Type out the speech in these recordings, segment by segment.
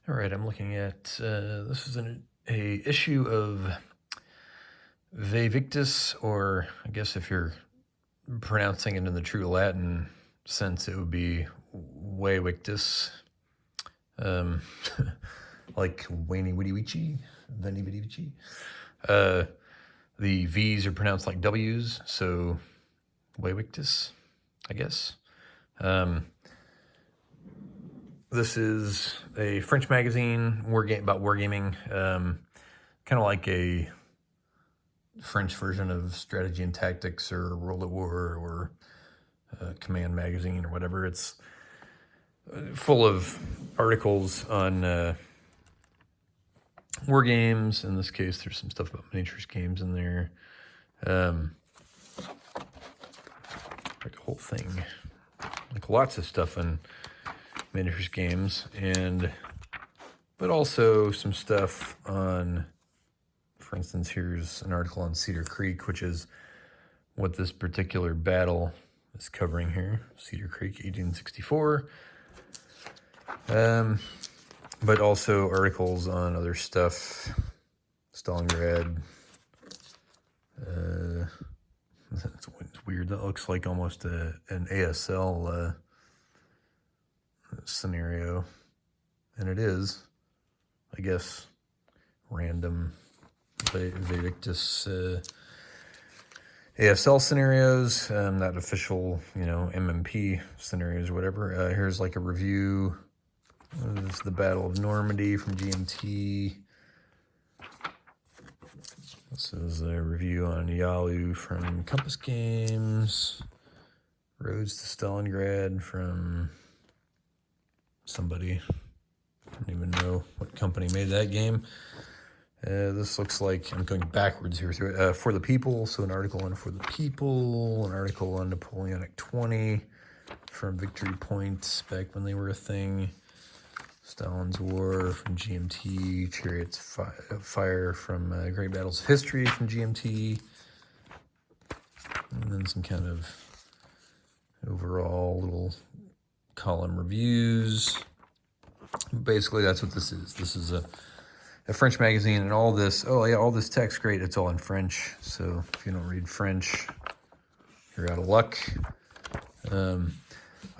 All right, I'm looking at this is a issue of Vae Victis, or I guess if you're pronouncing it in the true Latin sense, it would be Vae Victis, like Wayne Witty Witchy, Veni Vidi Vici. The V's are pronounced like W's, so Vae Victis, I guess. This is a French magazine about wargaming, kind of like a French version of Strategy and Tactics or World at War or Command Magazine or whatever. It's full of articles on war games. In this case, there's some stuff about miniatures games in there. Like a whole thing, like lots of stuff on miniatures games, but also some stuff on, for instance, here's an article on Cedar Creek, which is what this particular battle is covering here. Cedar Creek, 1864. But also articles on other stuff. Stalingrad. It's weird. That looks like almost an ASL scenario. And it is, I guess, random Vae Victis ASL scenarios, not official, MMP scenarios or whatever. Here's like a review. This is the Battle of Normandy from GMT. This is a review on Yalu from Compass Games. Roads to Stalingrad from somebody. I don't even know what company made that game. This looks like, I'm going backwards here. For the People, so an article on For the People, an article on Napoleonic 20 from Victory Point back when they were a thing. Stalin's War from GMT, Chariots of Fire from Great Battles of History from GMT, and then some kind of overall little column reviews. Basically, that's what this is. This is a French magazine, and all this, all this text, great, it's all in French, so if you don't read French, you're out of luck.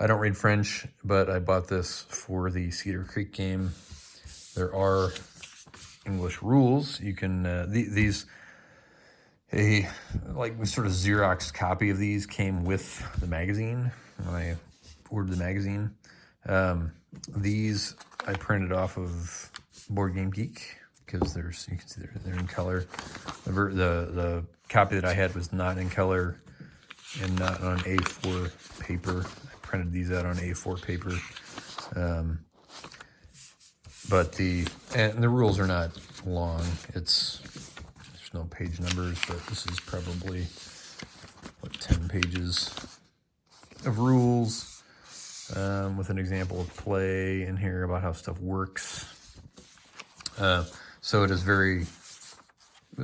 I don't read French, but I bought this for the Cedar Creek game. There are English rules. You can, these, a sort of Xerox copy of these came with the magazine when I ordered the magazine. These I printed off of Board Game Geek because you can see they're in color. The copy that I had was not in color and not on A4 paper. I printed these out on A4 paper. But the rules are not long. There's no page numbers, but this is probably 10 pages of rules, with an example of play in here about how stuff works. So it is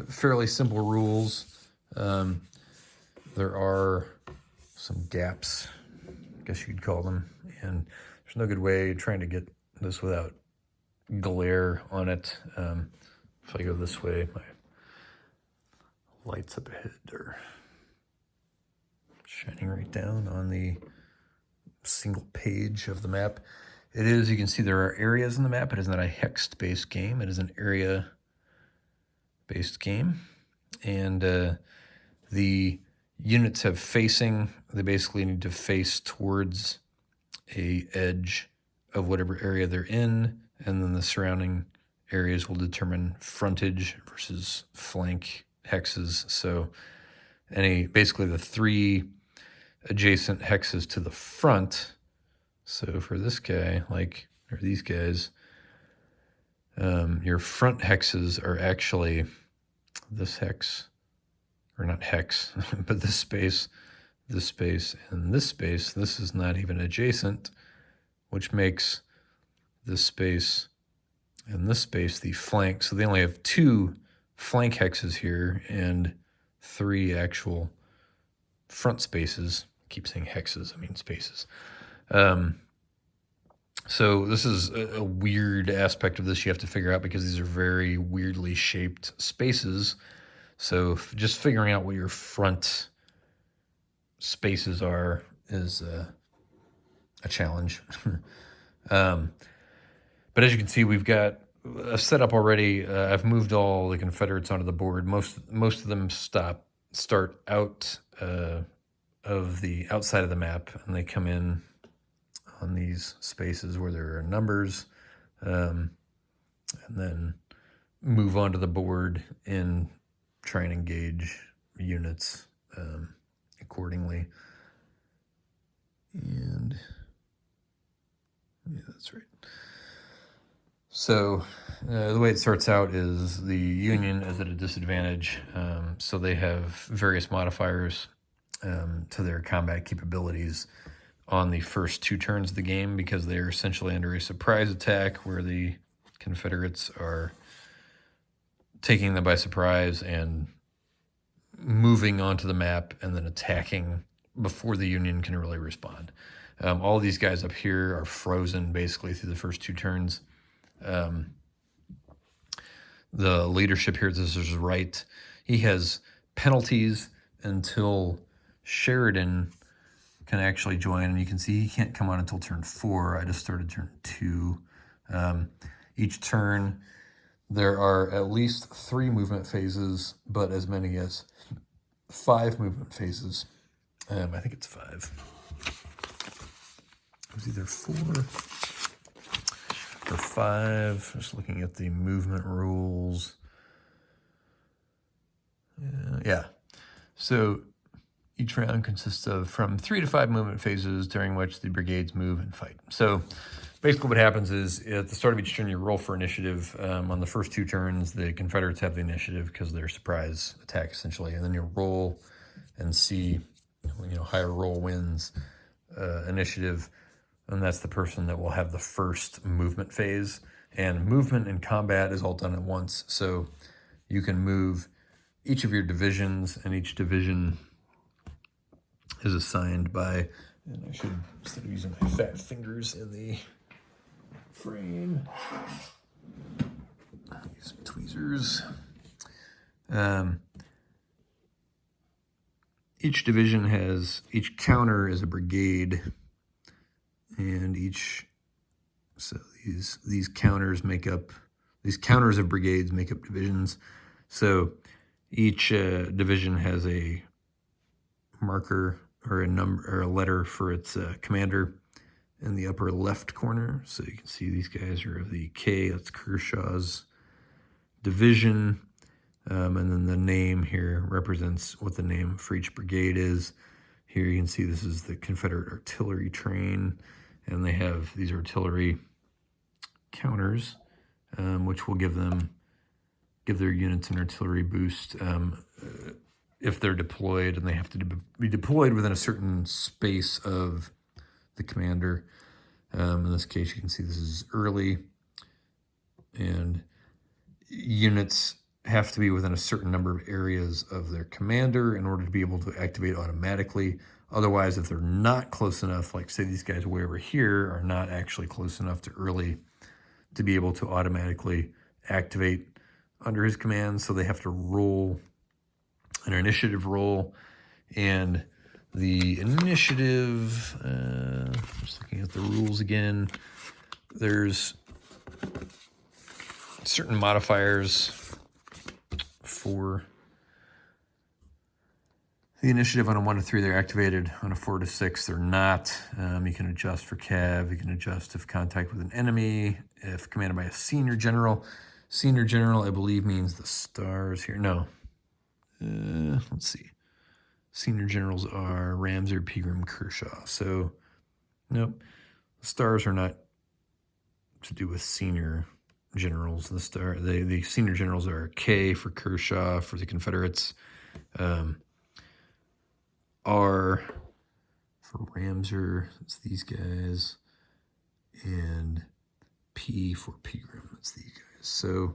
fairly simple rules. There are some gaps, I guess you could call them, and there's no good way trying to get this without glare on it. If I go this way, my lights up ahead are shining right down on the single page of the map. It is, you can see there are areas in the map. It is not a hex-based game. It is an area-based game. And the units have facing. They basically need to face towards a edge of whatever area they're in, and then the surrounding areas will determine frontage versus flank hexes. So basically the 3 adjacent hexes to the front. So for this guy, or these guys, your front hexes are actually this hex, or not hex, but this space, and this space. This is not even adjacent, which makes this space and this space the flank. So they only have 2 flank hexes here and 3 actual front spaces. I keep saying hexes, I mean spaces. So this is a weird aspect of this you have to figure out because these are very weirdly shaped spaces. So just figuring out what your front spaces are is a challenge. But as you can see, we've got a setup already. I've moved all the Confederates onto the board. Most of them start out of the outside of the map, and they come in on these spaces where there are numbers, and then move onto the board and try and engage units accordingly. And yeah, that's right. So the way it starts out is the Union is at a disadvantage. So they have various modifiers to their combat capabilities on the first 2 turns of the game because they're essentially under a surprise attack where the Confederates are taking them by surprise and moving onto the map and then attacking before the Union can really respond. All these guys up here are frozen basically through the first 2 turns. The leadership here, this is right. He has penalties until Sheridan can actually join, and you can see he can't come on until turn 4. I just started turn 2. Each turn, there are at least 3 movement phases, but as many as 5 movement phases. I think it's 5. It was either 4 or 5. Just looking at the movement rules. Yeah. So each round consists of from 3 to 5 movement phases during which the brigades move and fight. So basically what happens is at the start of each turn you roll for initiative. On the first 2 turns the Confederates have the initiative because they're surprise attack essentially, and then you roll and see, higher roll wins initiative, and that's the person that will have the first movement phase. And movement and combat is all done at once, so you can move each of your divisions, and each division is assigned by, and I should, instead of using my fat fingers in the frame, use some tweezers. Each division has, each counter is a brigade, and so these counters of brigades make up divisions. So each division has a marker or a number or a letter for its commander in the upper left corner. So you can see these guys are of the K, that's Kershaw's division. And then the name here represents what the name for each brigade is. Here you can see this is the Confederate artillery train, and they have these artillery counters, which will give their units an artillery boost if they're deployed, and they have to be deployed within a certain space of the commander. In this case, you can see this is early, and units have to be within a certain number of areas of their commander in order to be able to activate automatically. Otherwise, if they're not close enough, like say these guys way over here are not actually close enough to early to be able to automatically activate under his command, so they have to roll an initiative roll. And the initiative, just looking at the rules again, there's certain modifiers for the initiative. On a 1 to 3, they're activated. On a 4 to 6, they're not. You can adjust for cav. You can adjust if contact with an enemy, if commanded by a senior general. Senior general, I believe, means the stars here. No. Let's see. Senior generals are Ramsey, Pegram, Kershaw. So, nope. The stars are not to do with senior generals. The senior generals are K for Kershaw for the Confederates, R for Ramser, it's these guys, and P for Pegram, it's these guys. So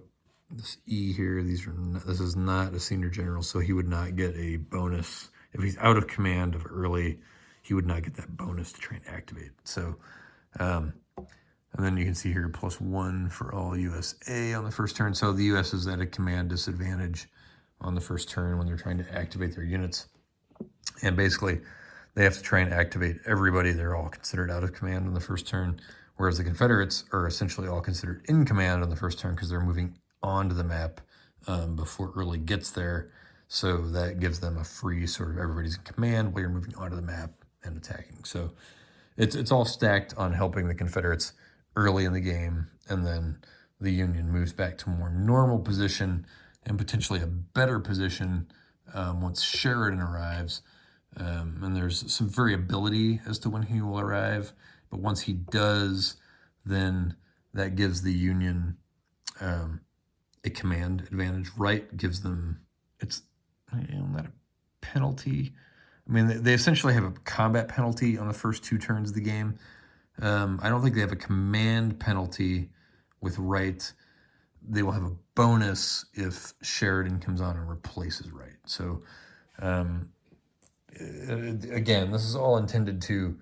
this E here, this is not a senior general, so he would not get a bonus if he's out of command of early. He would not get that bonus to try and activate. So And then you can see here +1 for all USA on the first turn. So the US is at a command disadvantage on the first turn when they're trying to activate their units. And basically, they have to try and activate everybody. They're all considered out of command on the first turn, whereas the Confederates are essentially all considered in command on the first turn because they're moving onto the map before Early gets there. So that gives them a free sort of everybody's in command while you're moving onto the map and attacking. So it's all stacked on helping the Confederates early in the game, and then the Union moves back to a more normal position and potentially a better position once Sheridan arrives. And there's some variability as to when he will arrive, but once he does, then that gives the Union a command advantage. Right gives them, it's not a penalty. I mean, they essentially have a combat penalty on the first 2 turns of the game. I don't think they have a command penalty with Wright. They will have a bonus if Sheridan comes on and replaces Wright. So, again, this is all intended to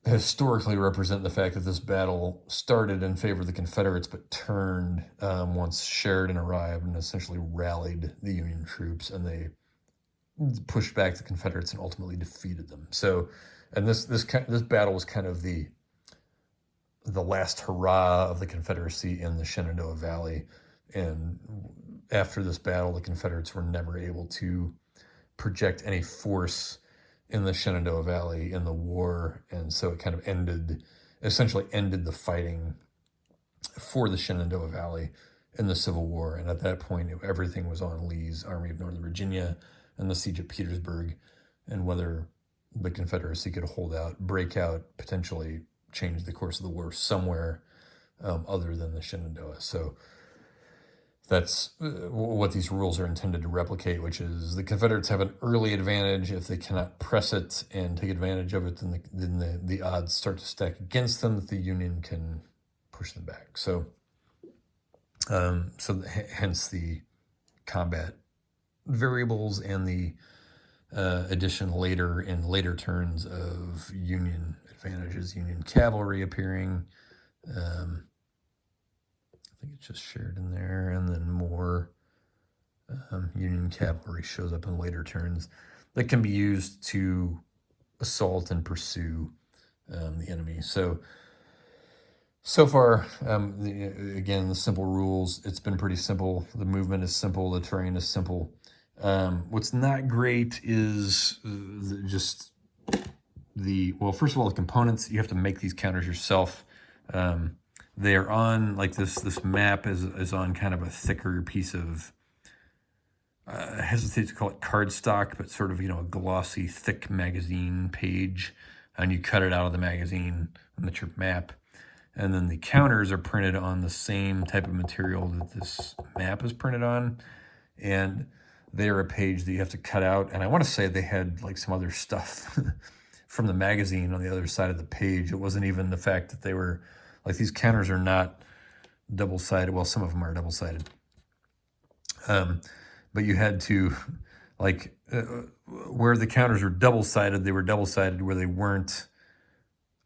historically represent the fact that this battle started in favor of the Confederates, but turned once Sheridan arrived and essentially rallied the Union troops, and they pushed back the Confederates and ultimately defeated them. So, and this battle was kind of the last hurrah of the Confederacy in the Shenandoah Valley. And after this battle, the Confederates were never able to project any force in the Shenandoah Valley in the war, and so it kind of essentially ended the fighting for the Shenandoah Valley in the Civil War. And at that point, everything was on Lee's Army of Northern Virginia and the siege of Petersburg, and whether the Confederacy could hold out, break out, potentially change the course of the war somewhere other than the Shenandoah. So that's what these rules are intended to replicate, which is the Confederates have an early advantage. If they cannot press it and take advantage of it, then the odds start to stack against them that the Union can push them back. So, hence the combat variables and the addition later in later turns of Union advantages, Union cavalry appearing. I think it's just shared in there, and then more Union cavalry shows up in later turns that can be used to assault and pursue the enemy. So far, again, the simple rules, it's been pretty simple. The movement is simple, the terrain is simple. What's not great is just well, first of all, the components. You have to make these counters yourself. They're on, like, this map is on kind of a thicker piece of, I hesitate to call it cardstock, but sort of, a glossy, thick magazine page, and you cut it out of the magazine, and that's your map. And then the counters are printed on the same type of material that this map is printed on, and they are a page that you have to cut out. And I want to say they had, like, some other stuff from the magazine on the other side of the page. It wasn't even the fact that they were, like, these counters are not double-sided. Well, some of them are double-sided. But you had to, like, where the counters were double-sided, they were double-sided. Where they weren't,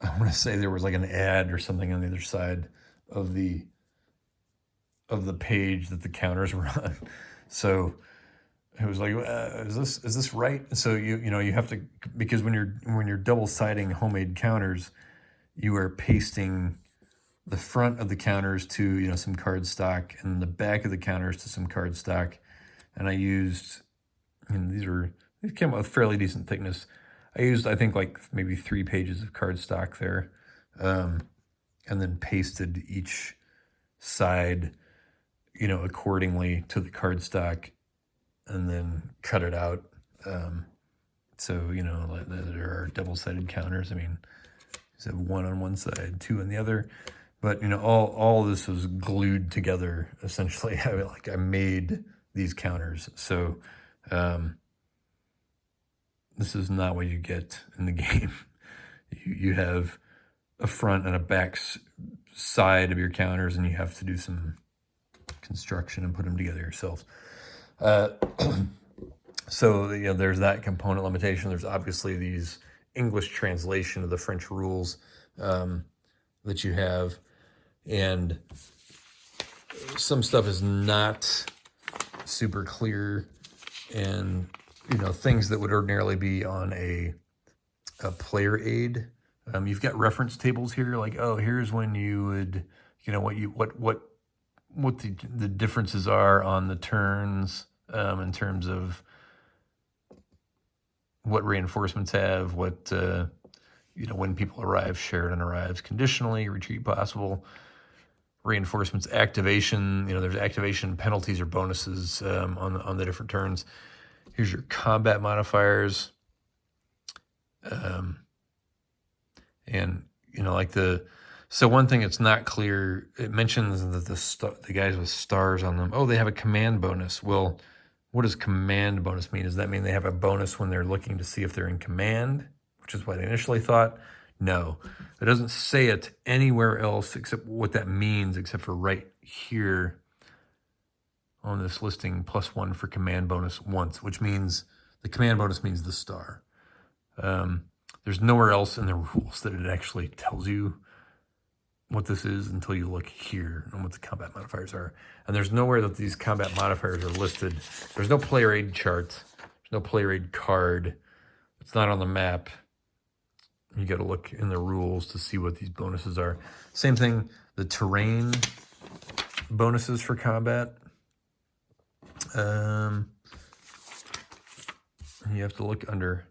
I want to say there was like an ad or something on the other side of the page that the counters were on. So it was like, is this right? So you have to, because when you're double-siding homemade counters, you are pasting the front of the counters to some cardstock and the back of the counters to some cardstock. And I used, these came out with fairly decent thickness. I used, I think, like maybe 3 pages of cardstock there, and then pasted each side, accordingly to the cardstock, and then cut it out. So there are double-sided counters. I mean, you have 1 on one side, 2 on the other. But all this was glued together essentially. I made these counters. So this is not what you get in the game. You have a front and a back side of your counters, and you have to do some construction and put them together yourself. So there's that component limitation. There's obviously these English translation of the French rules. that you have, and some stuff is not super clear, and things that would ordinarily be on a player aid. You've got reference tables here, like, oh, here's when you would, what the differences are on the turns, in terms of what reinforcements have, what when people arrive, Sheridan arrives conditionally, retreat possible, reinforcements, activation. There's activation penalties or bonuses on the different turns. Here's your combat modifiers. And so one thing that's not clear, it mentions that the guys with stars on them, oh, they have a command bonus. Well, what does command bonus mean? Does that mean they have a bonus when they're looking to see if they're in command, which is what I initially thought? No, it doesn't say it anywhere else except what that means, except for right here on this listing, +1 for command bonus once, which means the command bonus means the star. There's nowhere else in the rules that it actually tells you what this is until you look here and what the combat modifiers are. And there's nowhere that these combat modifiers are listed. There's no player aid chart. There's no player aid card. It's not on the map. You got to look in the rules to see what these bonuses are. Same thing, the terrain bonuses for combat. You have to look under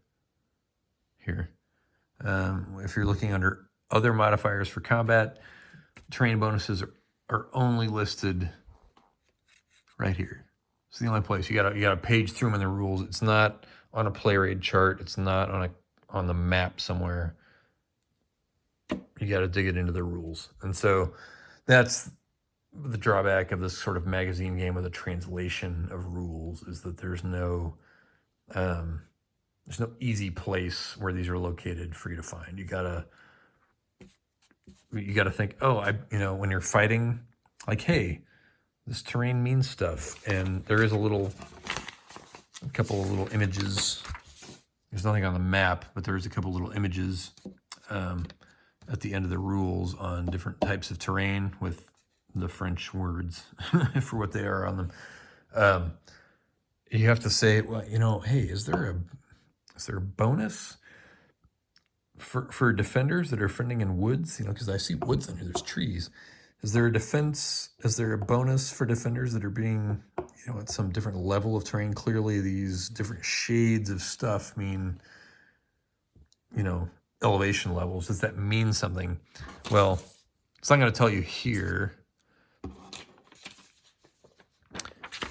here. If you're looking under other modifiers for combat, terrain bonuses are only listed right here. It's the only place. You gotta page through them in the rules. It's not on a player aid chart. It's not on the map somewhere. You got to dig it into the rules. And so that's the drawback of this sort of magazine game with a translation of rules, is that there's no easy place where these are located for you to find. You gotta think, when you're fighting, like, hey, this terrain means stuff. And there is a couple of little images. There's nothing on the map, but there's a couple little images at the end of the rules on different types of terrain with the French words for what they are on them. You have to say, well, hey, is there a bonus for defenders that are defending in woods? Because I see woods under there's trees. Is there a defense? Is there a bonus for defenders that are being, at some different level of terrain? Clearly, these different shades of stuff mean, elevation levels. Does that mean something? Well, it's not going to tell you here.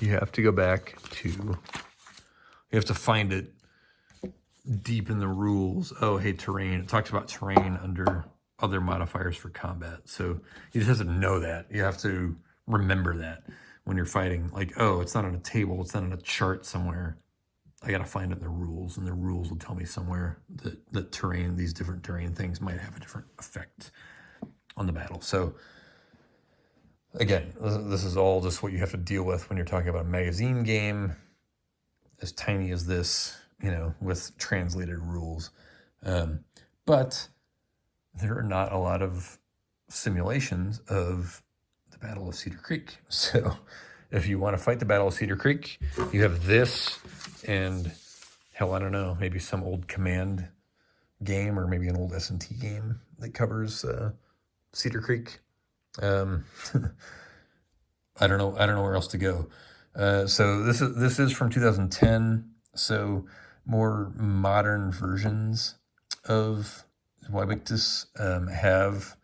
You have to go back to, you have to find it deep in the rules. Oh, hey, terrain. It talks about terrain under other modifiers for combat. So you just have to know that. You have to remember that when you're fighting. Like, oh, it's not on a table. It's not on a chart somewhere. I got to find it in the rules, and the rules will tell me somewhere that terrain, these different terrain things might have a different effect on the battle. So again, this is all just what you have to deal with when you're talking about a magazine game as tiny as this, with translated rules. But there are not a lot of simulations of the Battle of Cedar Creek. So if you want to fight the Battle of Cedar Creek, you have this and, hell, I don't know, maybe some old Command game or maybe an old S&T game that covers Cedar Creek. I don't know where else to go. So this is from 2010. So more modern versions of Vae Victis have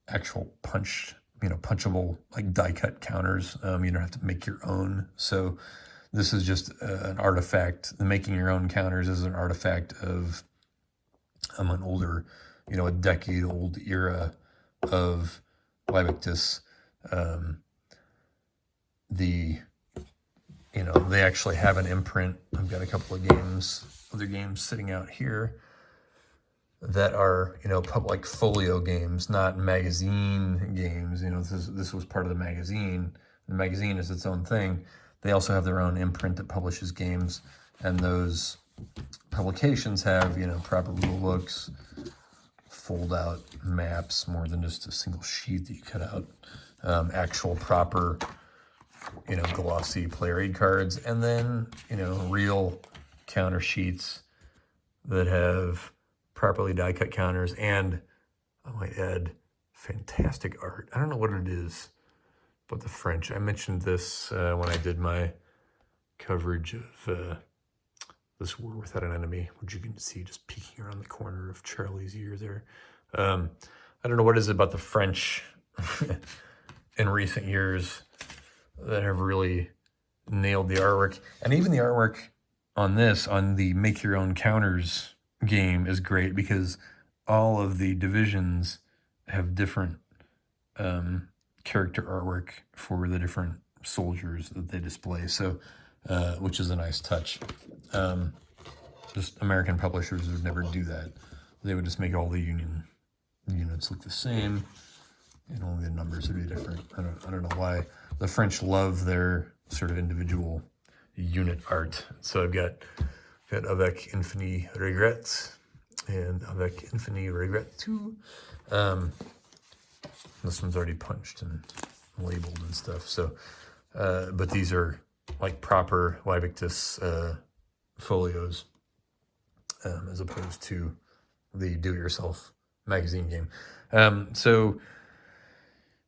actual punchable, like die cut counters. You don't have to make your own. So this is just an artifact. The making your own counters is an artifact of an older, a decade old era of Vae Victis. They actually have an imprint. I've got a couple of other games sitting out here that are, like folio games, not magazine games. This was part of the magazine. The magazine is its own thing. They also have their own imprint that publishes games, and those publications have, proper rule books, fold out maps more than just a single sheet that you cut out. Actual proper, glossy player aid cards, and then, real counter sheets that have properly die cut counters, and I might add fantastic art. I don't know what it is, but the French. I mentioned this when I did my coverage of This War Without an Enemy, which you can see just peeking around the corner of Charlie's ear there. I don't know what it is about the French in recent years that have really nailed the artwork. And even the artwork on the Make Your Own Counters game is great, because all of the divisions have different character artwork for the different soldiers that they display. So, which is a nice touch. Just American publishers would never do that. They would just make all the Union units look the same, and only the numbers would be different. I don't know why. The French love their sort of individual unit art. So I've got Avec Infini Regret and Avec Infini Regret 2. This one's already punched and labeled and stuff. So, but these are like proper Vae Victis folios, as opposed to the do-it-yourself magazine game. So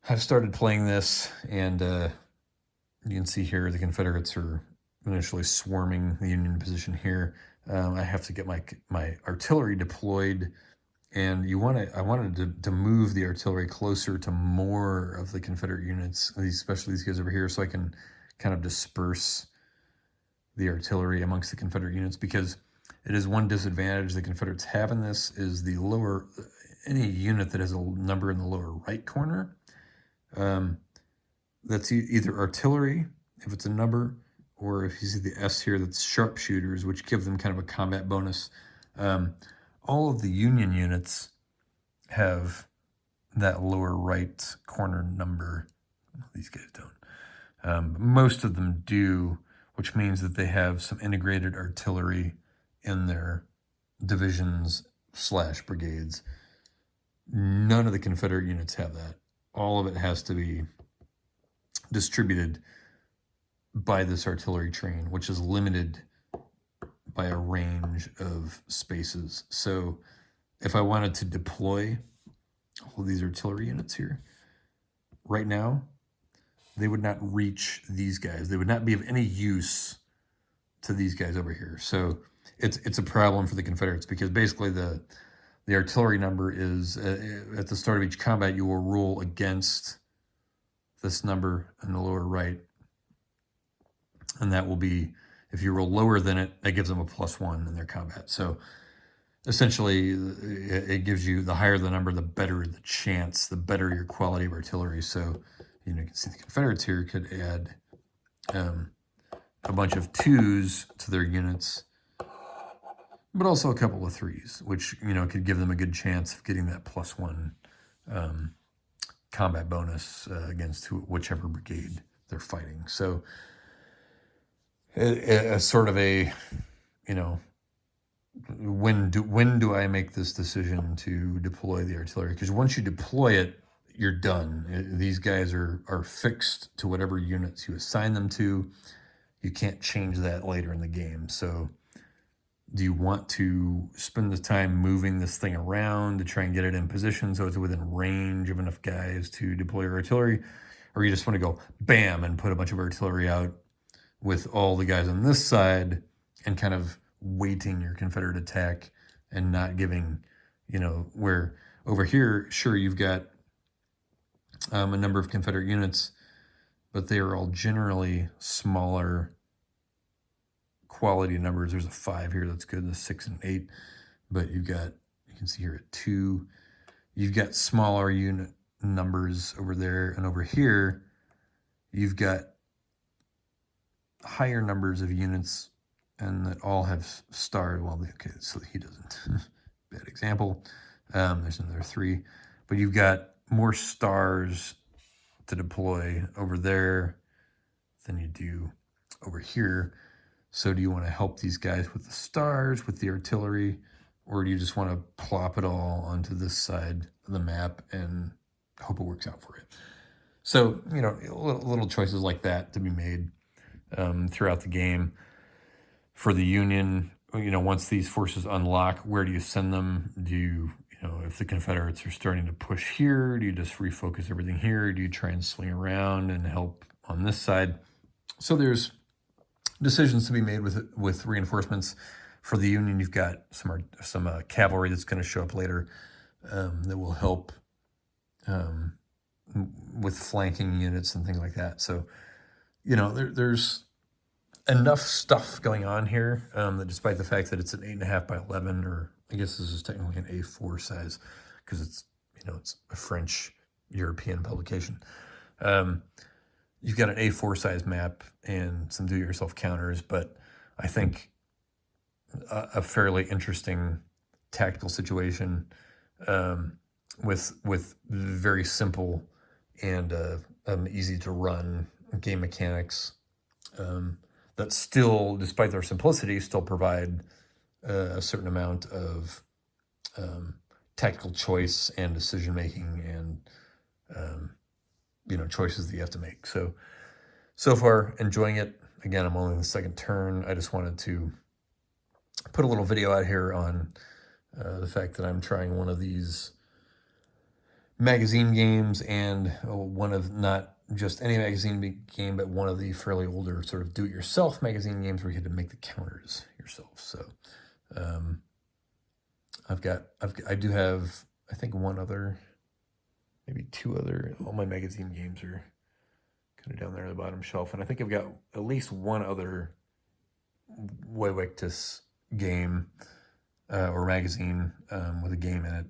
I've started playing this, and you can see here the Confederates are initially swarming the Union position here. I have to get my artillery deployed, and I wanted to move the artillery closer to more of the Confederate units, especially these guys over here, so I can kind of disperse the artillery amongst the Confederate units, because it is one disadvantage the Confederates have in this is any unit that has a number in the lower right corner, that's either artillery, if it's a number, or if you see the S here, that's sharpshooters, which give them kind of a combat bonus. All of the Union units have that lower right corner number. These guys don't. Most of them do, which means that they have some integrated artillery in their divisions/brigades. None of the Confederate units have that. All of it has to be distributed by this artillery train, which is limited by a range of spaces. So if I wanted to deploy all of these artillery units here, right now, they would not reach these guys. They would not be of any use to these guys over here. So it's a problem for the Confederates, because basically the artillery number is, at the start of each combat, you will roll against this number in the lower right. And that will be, if you roll lower than it, that gives them a +1 in their combat. So essentially, it gives you, the higher the number, the better the chance, the better your quality of artillery. So, you can see the Confederates here could add a bunch of 2s to their units, but also a couple of 3s, which, could give them a good chance of getting that +1 combat bonus against whichever brigade they're fighting. So it's sort of a, when do I make this decision to deploy the artillery? Because once you deploy it, you're done. These guys are fixed to whatever units you assign them to. You can't change that later in the game. So do you want to spend the time moving this thing around to try and get it in position so it's within range of enough guys to deploy your artillery? Or you just want to go bam and put a bunch of artillery out with all the guys on this side and kind of waiting your Confederate attack and not giving, where over here, sure, you've got a number of Confederate units, but they are all generally smaller quality numbers. There's a 5 here, that's good, the 6 and 8, but you can see here at 2, you've got smaller unit numbers over there, and over here, you've got higher numbers of units, and that all have stars. Well, okay, so he doesn't. Bad example. There's another 3, but you've got more stars to deploy over there than you do over here. So do you want to help these guys with the stars, with the artillery, or do you just want to plop it all onto this side of the map and hope it works out for you? So, you know, little choices like that to be made throughout the game. For the Union, you know, once these forces unlock, where do you send them? Do you, you know, if the Confederates are starting to push here, do you just refocus everything here? Do you try and swing around and help on this side? So there's decisions to be made with reinforcements. For the Union, you've got some cavalry that's going to show up later that will help with flanking units and things like that. So, you know, there's enough stuff going on here that despite the fact that it's an 8.5 by 11, or I guess this is technically an A4 size because it's, you know, it's a French European publication. You've got an A4 size map and some do-it-yourself counters, but I think a fairly interesting tactical situation with very simple and easy to run game mechanics that still, despite their simplicity, still provide a certain amount of tactical choice and decision making and you know, choices that you have to make. So far enjoying it. Again, I'm only in the second turn. I just wanted to put a little video out here on the fact that I'm trying one of these magazine games and one of not just any magazine game, but one of the fairly older sort of do-it-yourself magazine games where you had to make the counters yourself. So I do have, I think, one other, maybe two other. All my magazine games are kind of down there on the bottom shelf, and I think I've got at least one other Vae Victis game or magazine with a game in it.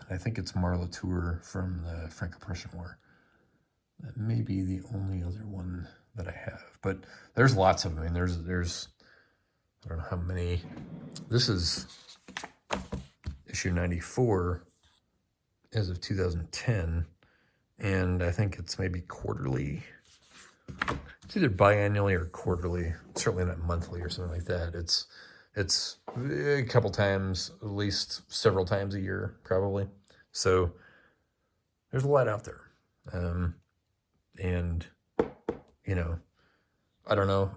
I think it's Marlatour from the Franco-Prussian War. That may be the only other one that I have, but there's lots of them. I mean, there's I don't know how many. This is issue 94 as of 2010, and I think it's maybe quarterly. It's either biannually or quarterly. Certainly not monthly or something like that. It's a couple times, at least several times a year, probably. So there's a lot out there. And, you know, I don't know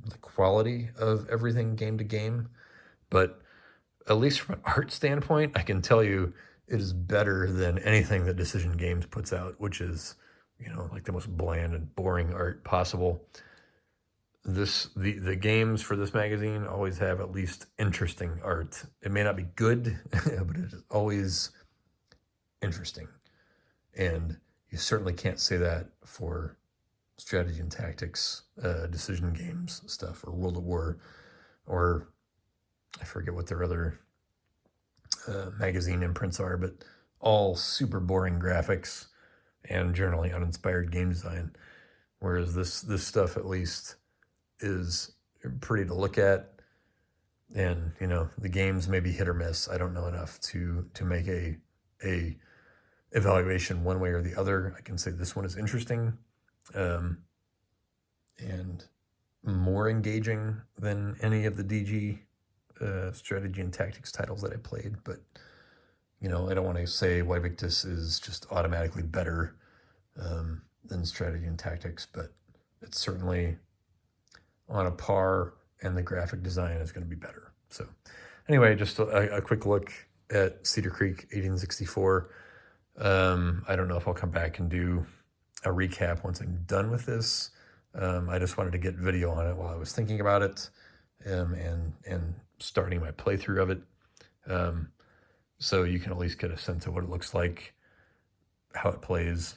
the quality of everything game to game, but at least from an art standpoint, I can tell you it is better than anything that Decision Games puts out, which is, you know, like the most bland and boring art possible. The games for this magazine always have at least interesting art. It may not be good, but it is always interesting. And you certainly can't say that for strategy and tactics, Decision Games stuff, or World at War, or I forget what their other magazine imprints are, but all super boring graphics and generally uninspired game design. Whereas this stuff at least is pretty to look at, and you know, the games may be hit or miss. I don't know enough to make a evaluation one way or the other. I can say this one is interesting and more engaging than any of the DG strategy and tactics titles that I played, but you know, I don't want to say Vae Victis is just automatically better than strategy and tactics, but it's certainly on a par, and the graphic design is going to be better. So anyway, just a quick look at Cedar Creek 1864. I don't know if I'll come back and do a recap once I'm done with this. I just wanted to get video on it while I was thinking about it and starting my playthrough of it. So you can at least get a sense of what it looks like, how it plays,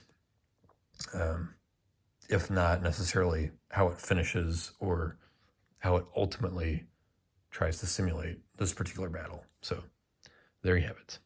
if not necessarily how it finishes or how it ultimately tries to simulate this particular battle. So there you have it.